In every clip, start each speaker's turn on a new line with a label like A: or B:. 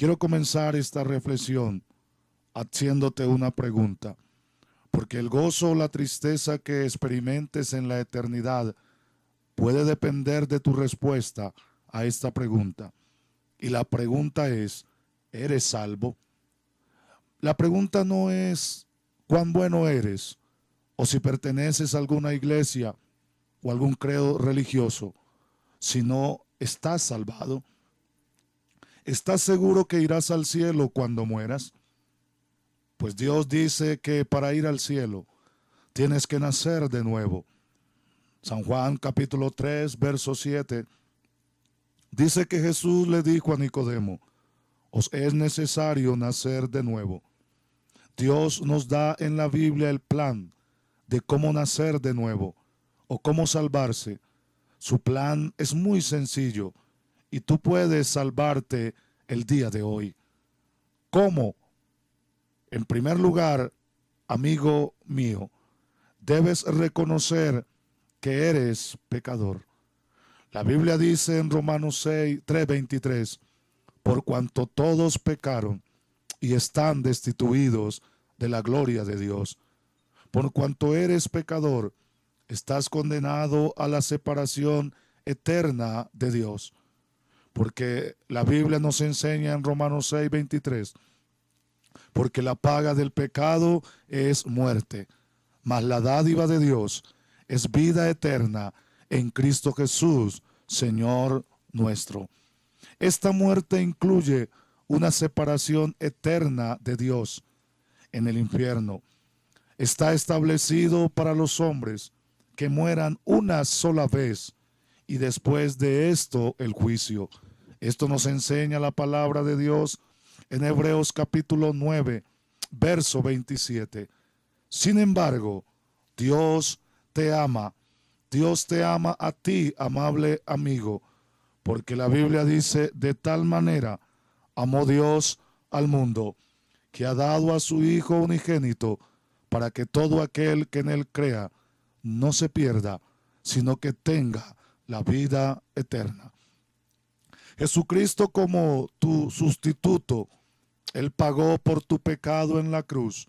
A: Quiero comenzar esta reflexión haciéndote una pregunta, porque el gozo o la tristeza que experimentes en la eternidad puede depender de tu respuesta a esta pregunta. Y la pregunta es, ¿eres salvo? La pregunta no es cuán bueno eres o si perteneces a alguna iglesia o algún credo religioso, sino ¿estás salvado? ¿Estás seguro que irás al cielo cuando mueras? Pues Dios dice que para ir al cielo tienes que nacer de nuevo. San Juan capítulo 3, verso 7, dice que Jesús le dijo a Nicodemo, os es necesario nacer de nuevo. Dios nos da en la Biblia el plan de cómo nacer de nuevo o cómo salvarse. Su plan es muy sencillo y tú puedes salvarte el día de hoy. ¿Cómo? En primer lugar, amigo mío, debes reconocer que eres pecador. La Biblia dice en Romanos 3:23, por cuanto todos pecaron y están destituidos de la gloria de Dios. Por cuanto eres pecador, estás condenado a la separación eterna de Dios. Porque la Biblia nos enseña en Romanos 6:23, porque la paga del pecado es muerte, mas la dádiva de Dios es vida eterna en Cristo Jesús, Señor nuestro. Esta muerte incluye una separación eterna de Dios en el infierno. Está establecido para los hombres que mueran una sola vez y después de esto el juicio. Esto nos enseña la palabra de Dios en Hebreos capítulo 9, verso 27. Sin embargo, Dios te ama a ti, amable amigo, porque la Biblia dice, de tal manera amó Dios al mundo, que ha dado a su Hijo unigénito, para que todo aquel que en él crea no se pierda, sino que tenga la vida eterna. Jesucristo como tu sustituto, Él pagó por tu pecado en la cruz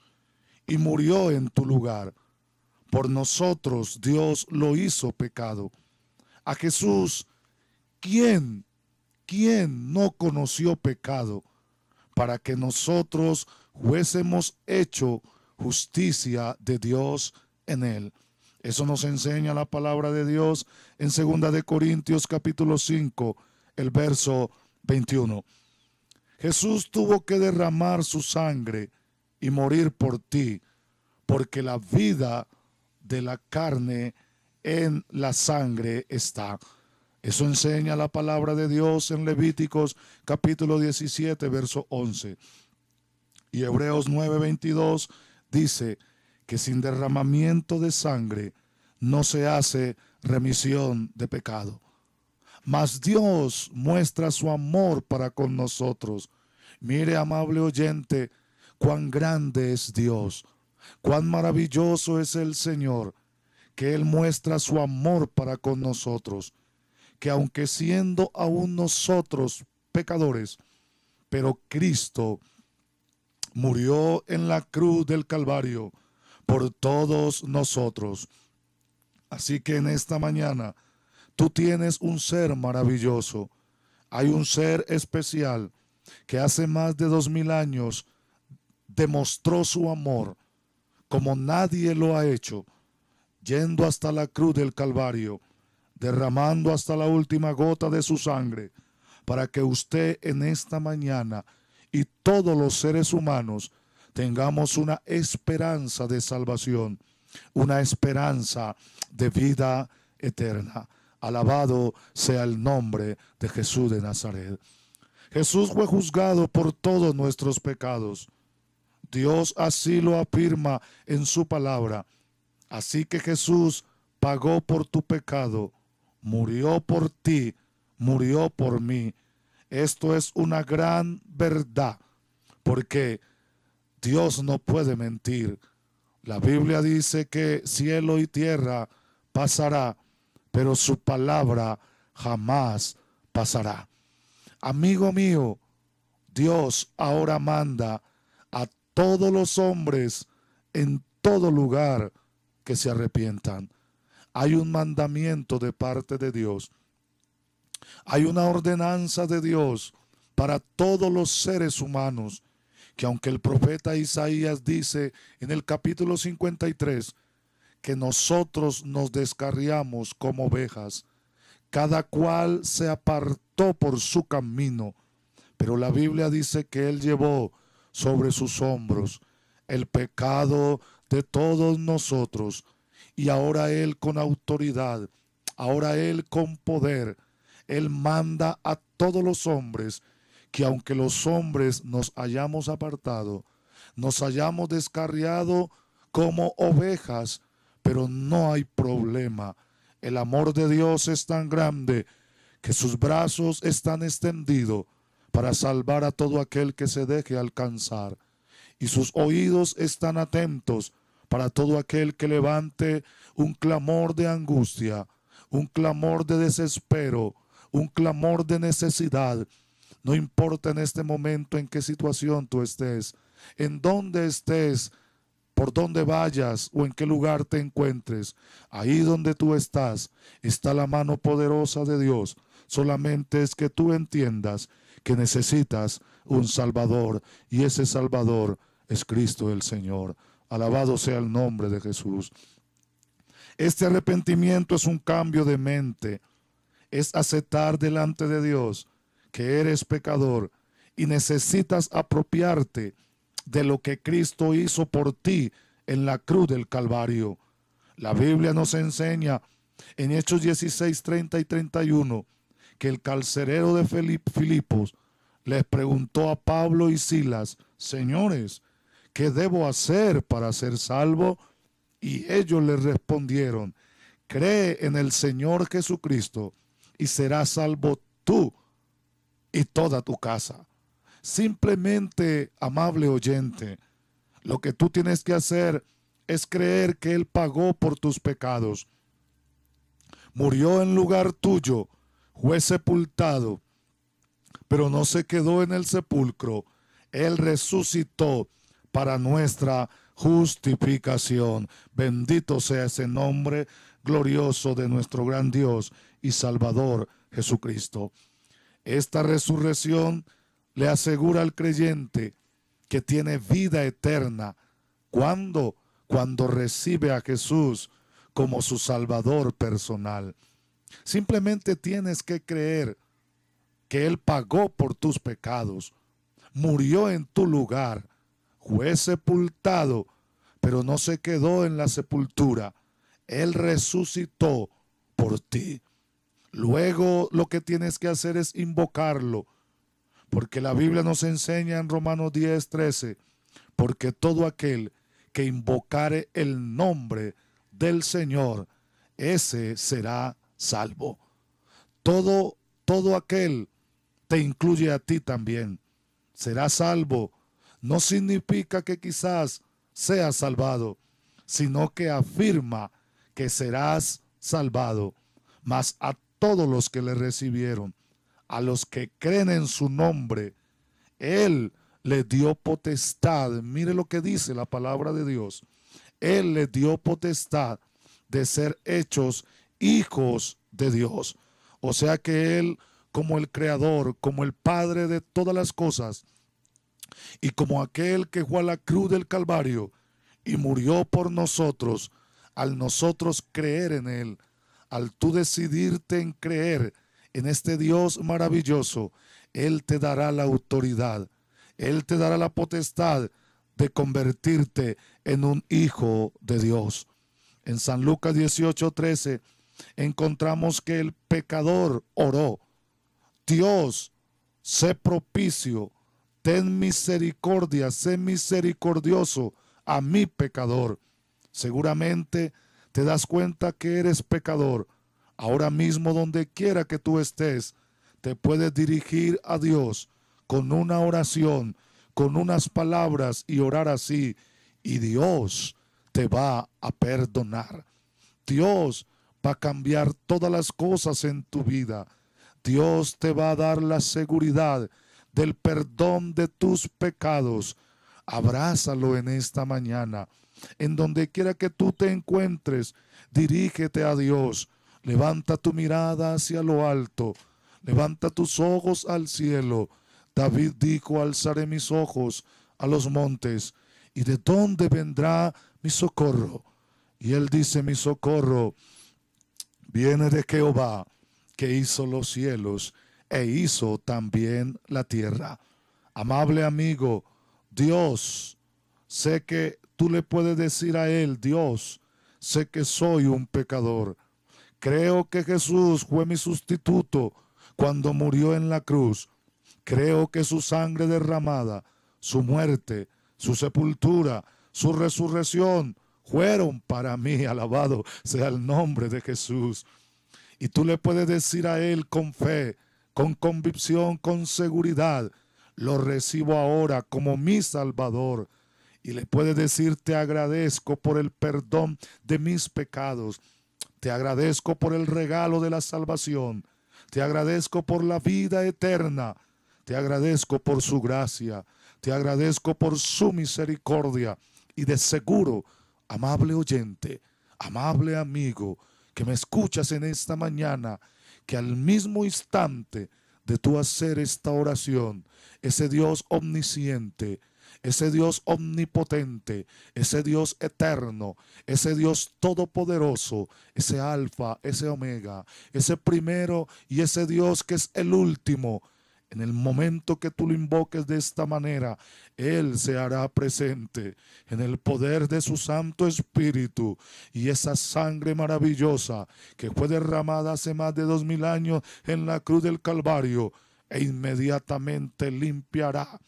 A: y murió en tu lugar. Por nosotros Dios lo hizo pecado. A Jesús, ¿quién no conoció pecado para que nosotros fuésemos hecho justicia de Dios en él? Eso nos enseña la palabra de Dios en 2 de Corintios capítulo 5, el verso 21. Jesús tuvo que derramar su sangre y morir por ti, porque la vida de la carne en la sangre está. Eso enseña la palabra de Dios en Levíticos capítulo 17, verso 11. Y Hebreos 9:22 dice que sin derramamiento de sangre no se hace remisión de pecado. Mas Dios muestra su amor para con nosotros. Mire, amable oyente, cuán grande es Dios, cuán maravilloso es el Señor, que Él muestra su amor para con nosotros, que aunque siendo aún nosotros pecadores, pero Cristo murió en la cruz del Calvario por todos nosotros. Así que en esta mañana tú tienes un ser maravilloso. Hay un ser especial que hace más de 2000 años demostró su amor como nadie lo ha hecho, yendo hasta la cruz del Calvario, derramando hasta la última gota de su sangre, para que usted en esta mañana y todos los seres humanos tengamos una esperanza de salvación, una esperanza de vida eterna. Alabado sea el nombre de Jesús de Nazaret. Jesús fue juzgado por todos nuestros pecados. Dios así lo afirma en su palabra. Así que Jesús pagó por tu pecado, murió por ti, murió por mí. Esto es una gran verdad, porque Dios no puede mentir. La Biblia dice que cielo y tierra pasará, pero su palabra jamás pasará. Amigo mío, Dios ahora manda a todos los hombres en todo lugar que se arrepientan. Hay un mandamiento de parte de Dios. Hay una ordenanza de Dios para todos los seres humanos, que aunque el profeta Isaías dice en el capítulo 53 que nosotros nos descarriamos como ovejas, cada cual se apartó por su camino, pero la Biblia dice que Él llevó sobre sus hombros el pecado de todos nosotros, y ahora Él con autoridad, ahora Él con poder, Él manda a todos los hombres que aunque los hombres nos hayamos apartado, nos hayamos descarriado como ovejas, pero no hay problema. El amor de Dios es tan grande que sus brazos están extendidos para salvar a todo aquel que se deje alcanzar. Y sus oídos están atentos para todo aquel que levante un clamor de angustia, un clamor de desespero, un clamor de necesidad. No importa en este momento en qué situación tú estés, en dónde estés, por dónde vayas o en qué lugar te encuentres, ahí donde tú estás, está la mano poderosa de Dios. Solamente es que tú entiendas que necesitas un Salvador, y ese Salvador es Cristo el Señor. Alabado sea el nombre de Jesús. Este arrepentimiento es un cambio de mente, es aceptar delante de Dios que eres pecador y necesitas apropiarte de lo que Cristo hizo por ti en la cruz del Calvario. La Biblia nos enseña en Hechos 16, 30 y 31 que el carcelero de Filipos les preguntó a Pablo y Silas: señores, ¿qué debo hacer para ser salvo? Y ellos le respondieron: cree en el Señor Jesucristo y serás salvo tú y toda tu casa. Simplemente, amable oyente, lo que tú tienes que hacer es creer que Él pagó por tus pecados, murió en lugar tuyo, fue sepultado, pero no se quedó en el sepulcro. Él resucitó para nuestra justificación. Bendito sea ese nombre glorioso de nuestro gran Dios y Salvador Jesucristo. Esta resurrección le asegura al creyente que tiene vida eterna. ¿Cuándo? Cuando recibe a Jesús como su Salvador personal. Simplemente tienes que creer que Él pagó por tus pecados, murió en tu lugar, fue sepultado, pero no se quedó en la sepultura. Él resucitó por ti. Luego lo que tienes que hacer es invocarlo, porque la Biblia nos enseña en Romanos 10, 13, porque todo aquel que invocare el nombre del Señor, ese será salvo. Todo aquel te incluye a ti también. Será salvo. No significa que quizás seas salvado, sino que afirma que serás salvado. Mas a todos los que le recibieron, a los que creen en su nombre, Él le dio potestad. Mire lo que dice la palabra de Dios. Él le dio potestad de ser hechos hijos de Dios. O sea que Él, como el creador, como el Padre de todas las cosas, y como aquel que fue a la cruz del Calvario y murió por nosotros, al nosotros creer en Él, al tú decidirte en creer en este Dios maravilloso, Él te dará la autoridad, Él te dará la potestad de convertirte en un hijo de Dios. En San Lucas 18:13 encontramos que el pecador oró: Dios, sé propicio, ten misericordia, sé misericordioso a mi pecador. Seguramente te das cuenta que eres pecador. Ahora mismo, donde quiera que tú estés, te puedes dirigir a Dios con una oración, con unas palabras, y orar así, y Dios te va a perdonar. Dios va a cambiar todas las cosas en tu vida. Dios te va a dar la seguridad del perdón de tus pecados. Abrázalo en esta mañana. En donde quiera que tú te encuentres, dirígete a Dios. Levanta tu mirada hacia lo alto. Levanta tus ojos al cielo. David dijo: alzaré mis ojos a los montes. ¿Y de dónde vendrá mi socorro? Y él dice: mi socorro viene de Jehová, que hizo los cielos e hizo también la tierra. Amable amigo, Dios, sé que tú le puedes decir a él: Dios, sé que soy un pecador. Creo que Jesús fue mi sustituto cuando murió en la cruz. Creo que su sangre derramada, su muerte, su sepultura, su resurrección fueron para mí. Alabado sea el nombre de Jesús. Y tú le puedes decir a él con fe, con convicción, con seguridad: lo recibo ahora como mi Salvador. Y le puedes decir: te agradezco por el perdón de mis pecados. Te agradezco por el regalo de la salvación. Te agradezco por la vida eterna. Te agradezco por su gracia. Te agradezco por su misericordia. Y de seguro, amable oyente, amable amigo, que me escuchas en esta mañana, que al mismo instante de tú hacer esta oración, ese Dios omnisciente, ese Dios omnipotente, ese Dios eterno, ese Dios todopoderoso, ese alfa, ese omega, ese primero y ese Dios que es el último, en el momento que tú lo invoques de esta manera, Él se hará presente en el poder de su Santo Espíritu, y esa sangre maravillosa que fue derramada hace más de 2000 años en la cruz del Calvario, e inmediatamente limpiará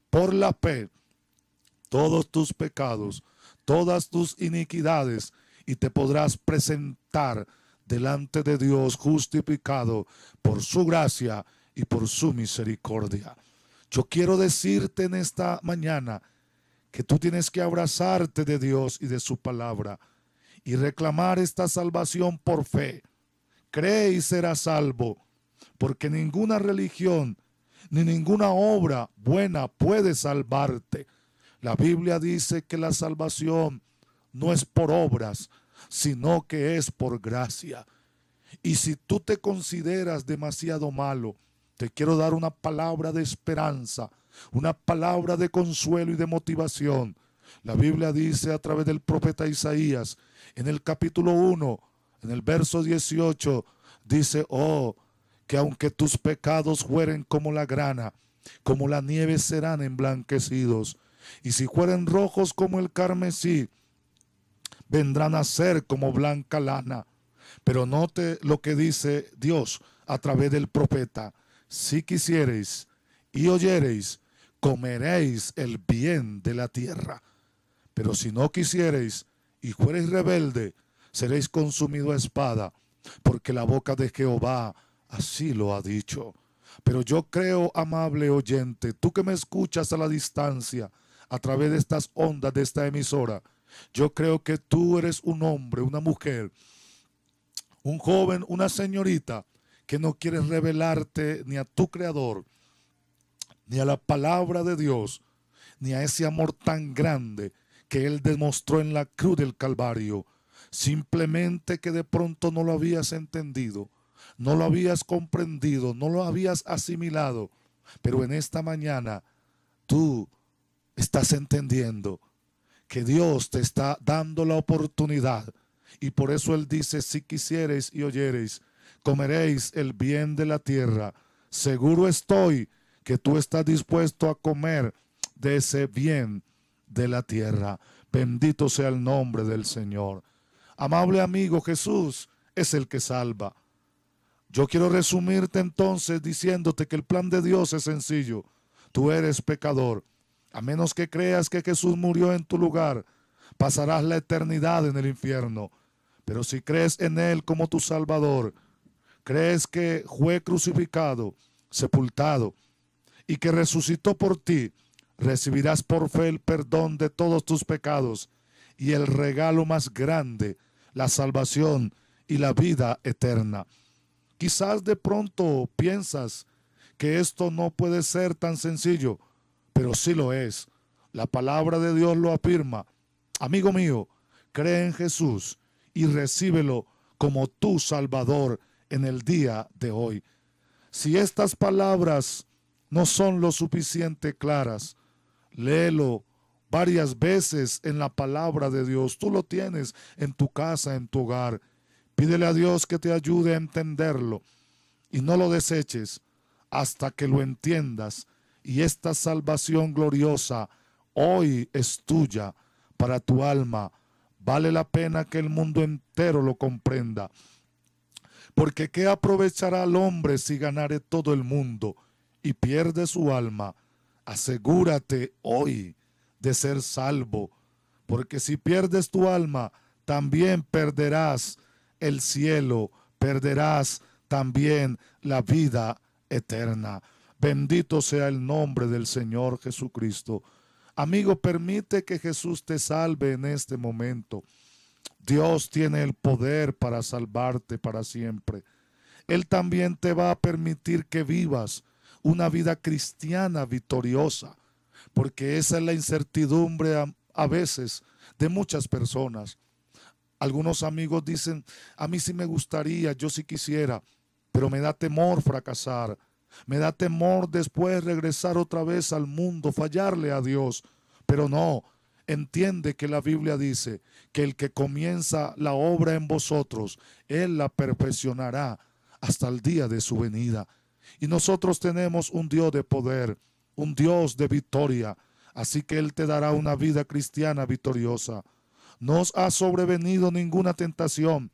A: por la fe todos tus pecados, todas tus iniquidades, y te podrás presentar delante de Dios justificado por su gracia y por su misericordia. Yo quiero decirte en esta mañana que tú tienes que abrazarte de Dios y de su palabra y reclamar esta salvación por fe. Cree y serás salvo, porque ninguna religión ni ninguna obra buena puede salvarte. La Biblia dice que la salvación no es por obras, sino que es por gracia. Y si tú te consideras demasiado malo, te quiero dar una palabra de esperanza, una palabra de consuelo y de motivación. La Biblia dice a través del profeta Isaías, en el capítulo 1, en el verso 18, dice: oh, que aunque tus pecados fueren como la grana, como la nieve serán emblanquecidos. Y si fueren rojos como el carmesí, vendrán a ser como blanca lana. Pero note lo que dice Dios a través del profeta: si quisiereis y oyereis, comeréis el bien de la tierra. Pero si no quisiereis y fuereis rebelde, seréis consumido a espada, porque la boca de Jehová así lo ha dicho. Pero yo creo, amable oyente, tú que me escuchas a la distancia, a través de estas ondas de esta emisora, yo creo que tú eres un hombre, una mujer, un joven, una señorita, que no quieres revelarte ni a tu Creador, ni a la palabra de Dios, ni a ese amor tan grande que Él demostró en la cruz del Calvario. Simplemente que de pronto no lo habías entendido, no lo habías comprendido, no lo habías asimilado. Pero en esta mañana tú estás entendiendo que Dios te está dando la oportunidad. Y por eso Él dice: si quisiereis y oyereis, comeréis el bien de la tierra. Seguro estoy que tú estás dispuesto a comer de ese bien de la tierra. Bendito sea el nombre del Señor. Amable amigo, Jesús es el que salva. Yo quiero resumirte entonces diciéndote que el plan de Dios es sencillo. Tú eres pecador. A menos que creas que Jesús murió en tu lugar, pasarás la eternidad en el infierno. Pero si crees en Él como tu Salvador, crees que fue crucificado, sepultado y que resucitó por ti, recibirás por fe el perdón de todos tus pecados y el regalo más grande, la salvación y la vida eterna. Quizás de pronto piensas que esto no puede ser tan sencillo, pero sí lo es. La palabra de Dios lo afirma. Amigo mío, cree en Jesús y recíbelo como tu Salvador en el día de hoy. Si estas palabras no son lo suficiente claras, léelo varias veces en la palabra de Dios. Tú lo tienes en tu casa, en tu hogar. Pídele a Dios que te ayude a entenderlo y no lo deseches hasta que lo entiendas. Y esta salvación gloriosa hoy es tuya para tu alma. Vale la pena que el mundo entero lo comprenda. Porque ¿qué aprovechará al hombre si ganare todo el mundo y pierde su alma? Asegúrate hoy de ser salvo, porque si pierdes tu alma, también perderás el cielo, perderás también la vida eterna. Bendito sea el nombre del Señor Jesucristo. Amigo, permite que Jesús te salve en este momento. Dios tiene el poder para salvarte para siempre. Él también te va a permitir que vivas una vida cristiana victoriosa, porque esa es la incertidumbre a veces de muchas personas. Algunos amigos dicen, a mí sí me gustaría, yo sí quisiera, pero me da temor fracasar, me da temor después regresar otra vez al mundo, fallarle a Dios. Pero no, entiende que la Biblia dice que el que comienza la obra en vosotros, Él la perfeccionará hasta el día de su venida. Y nosotros tenemos un Dios de poder, un Dios de victoria, así que Él te dará una vida cristiana victoriosa. No os ha sobrevenido ninguna tentación,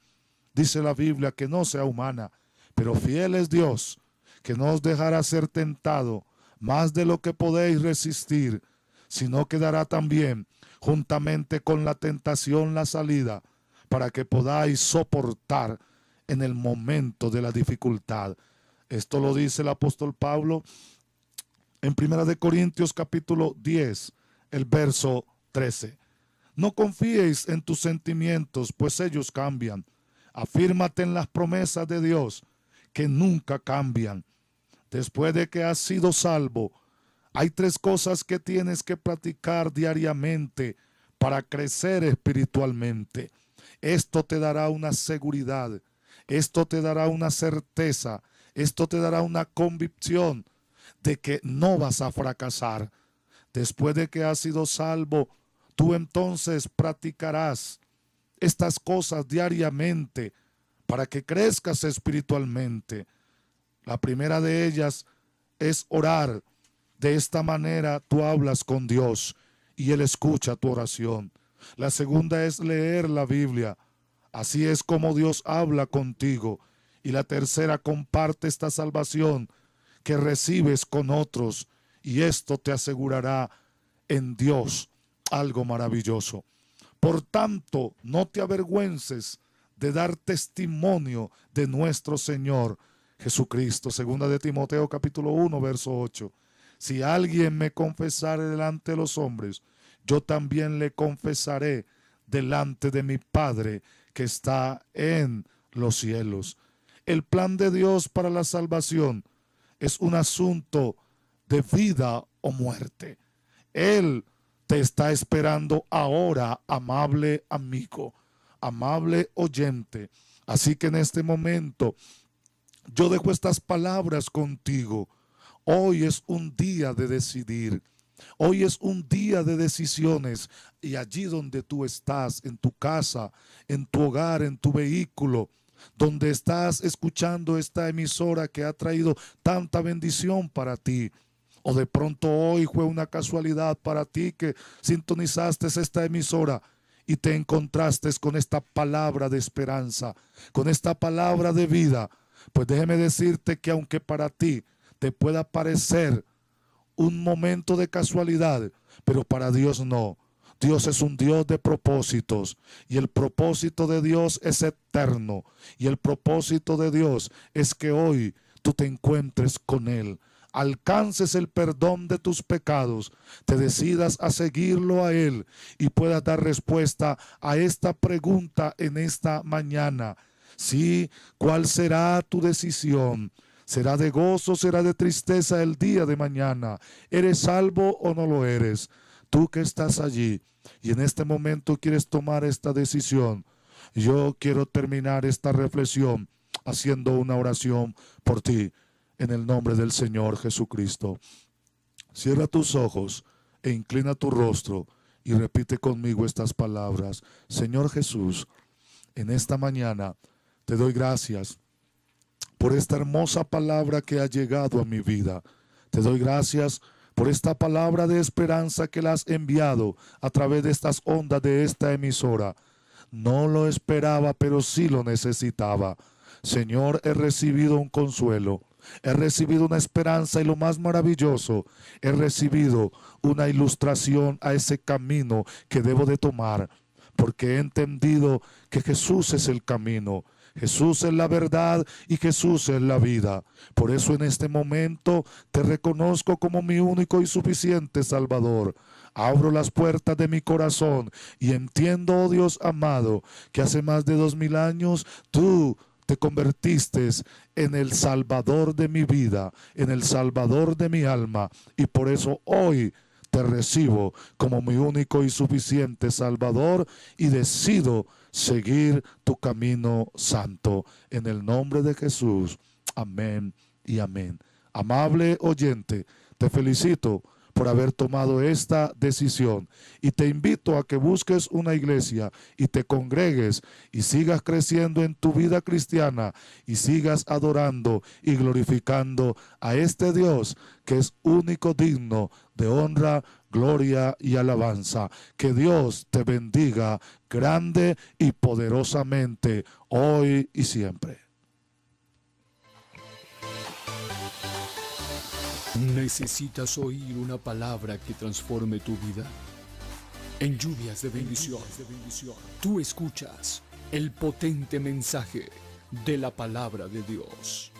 A: dice la Biblia, que no sea humana, pero fiel es Dios, que no os dejará ser tentado más de lo que podéis resistir, sino que dará también juntamente con la tentación la salida, para que podáis soportar en el momento de la dificultad. Esto lo dice el apóstol Pablo en 1 Corintios capítulo 10, el verso 13. No confíes en tus sentimientos, pues ellos cambian. Afírmate en las promesas de Dios, que nunca cambian. Después de que has sido salvo, hay 3 cosas que tienes que practicar diariamente para crecer espiritualmente. Esto te dará una seguridad, esto te dará una certeza, esto te dará una convicción de que no vas a fracasar. Después de que has sido salvo, tú entonces practicarás estas cosas diariamente para que crezcas espiritualmente. La primera de ellas es orar. De esta manera tú hablas con Dios y Él escucha tu oración. La segunda es leer la Biblia. Así es como Dios habla contigo. Y la tercera, comparte esta salvación que recibes con otros, y esto te asegurará en Dios algo maravilloso. Por tanto, no te avergüences de dar testimonio de nuestro Señor Jesucristo. Segunda de Timoteo capítulo 1, verso 8. Si alguien me confesare delante de los hombres, yo también le confesaré delante de mi Padre que está en los cielos. El plan de Dios para la salvación es un asunto de vida o muerte. Él te está esperando ahora, amable amigo, amable oyente. Así que en este momento yo dejo estas palabras contigo. Hoy es un día de decidir. Hoy es un día de decisiones, y allí donde tú estás, en tu casa, en tu hogar, en tu vehículo, donde estás escuchando esta emisora que ha traído tanta bendición para ti, o de pronto hoy fue una casualidad para ti que sintonizaste esta emisora y te encontraste con esta palabra de esperanza, con esta palabra de vida, pues déjeme decirte que aunque para ti te pueda parecer un momento de casualidad, pero para Dios no. Dios es un Dios de propósitos, y el propósito de Dios es eterno, y el propósito de Dios es que hoy tú te encuentres con Él, alcances el perdón de tus pecados, te decidas a seguirlo a Él y puedas dar respuesta a esta pregunta en esta mañana. Sí, ¿cuál será tu decisión? ¿Será de gozo, será de tristeza el día de mañana? ¿Eres salvo o no lo eres? Tú que estás allí y en este momento quieres tomar esta decisión, yo quiero terminar esta reflexión haciendo una oración por ti en el nombre del Señor Jesucristo. Cierra tus ojos e inclina tu rostro y repite conmigo estas palabras. Señor Jesús, en esta mañana te doy gracias por esta hermosa palabra que ha llegado a mi vida. Te doy gracias por esta palabra de esperanza que la has enviado a través de estas ondas de esta emisora. No lo esperaba, pero sí lo necesitaba. Señor, he recibido un consuelo, he recibido una esperanza y lo más maravilloso, he recibido una ilustración a ese camino que debo de tomar, porque he entendido que Jesús es el camino. Jesús es la verdad y Jesús es la vida. Por eso en este momento te reconozco como mi único y suficiente Salvador. Abro las puertas de mi corazón y entiendo, oh Dios amado, que hace más de 2000 años tú te convertiste en el Salvador de mi vida, en el Salvador de mi alma, y por eso hoy te recibo como mi único y suficiente Salvador y decido seguir tu camino santo. En el nombre de Jesús. Amén y amén. Amable oyente, te felicito por haber tomado esta decisión y te invito a que busques una iglesia y te congregues y sigas creciendo en tu vida cristiana y sigas adorando y glorificando a este Dios que es único, digno de honra, gloria y alabanza. Que Dios te bendiga grande y poderosamente hoy y siempre.
B: ¿Necesitas oír una palabra que transforme tu vida? En Lluvias de Bendición, tú escuchas el potente mensaje de la palabra de Dios.